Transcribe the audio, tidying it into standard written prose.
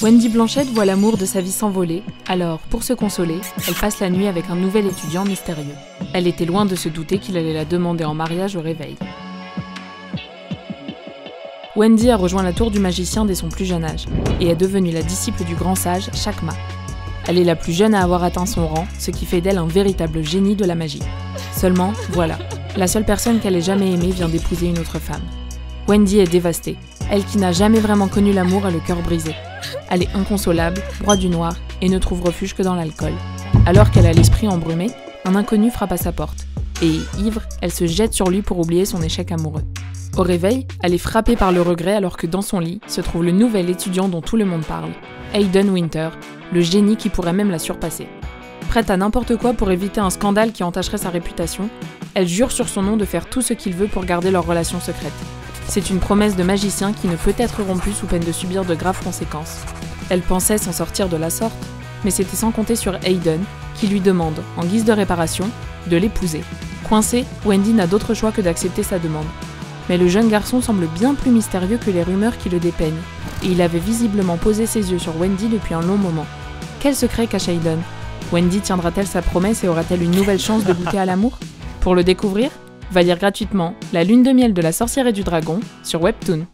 Wendy Blanchette voit l'amour de sa vie s'envoler, alors, pour se consoler, elle passe la nuit avec un nouvel étudiant mystérieux. Elle était loin de se douter qu'il allait la demander en mariage au réveil. Wendy a rejoint la tour du magicien dès son plus jeune âge, et est devenue la disciple du grand sage Chakma. Elle est la plus jeune à avoir atteint son rang, ce qui fait d'elle un véritable génie de la magie. Seulement, voilà, la seule personne qu'elle ait jamais aimée vient d'épouser une autre femme. Wendy est dévastée. Elle qui n'a jamais vraiment connu l'amour a le cœur brisé. Elle est inconsolable, broie du noir, et ne trouve refuge que dans l'alcool. Alors qu'elle a l'esprit embrumé, un inconnu frappe à sa porte. Et, ivre, elle se jette sur lui pour oublier son échec amoureux. Au réveil, elle est frappée par le regret alors que dans son lit se trouve le nouvel étudiant dont tout le monde parle, Hayden Winter, le génie qui pourrait même la surpasser. Prête à n'importe quoi pour éviter un scandale qui entacherait sa réputation, elle jure sur son nom de faire tout ce qu'il veut pour garder leur relation secrète. C'est une promesse de magicien qui ne peut être rompue sous peine de subir de graves conséquences. Elle pensait s'en sortir de la sorte, mais c'était sans compter sur Hayden, qui lui demande, en guise de réparation, de l'épouser. Coincée, Wendy n'a d'autre choix que d'accepter sa demande. Mais le jeune garçon semble bien plus mystérieux que les rumeurs qui le dépeignent, et il avait visiblement posé ses yeux sur Wendy depuis un long moment. Quel secret cache Hayden ? Wendy tiendra-t-elle sa promesse et aura-t-elle une nouvelle chance de goûter à l'amour ? Pour le découvrir, va lire gratuitement La lune de miel de la sorcière et du dragon sur Webtoon.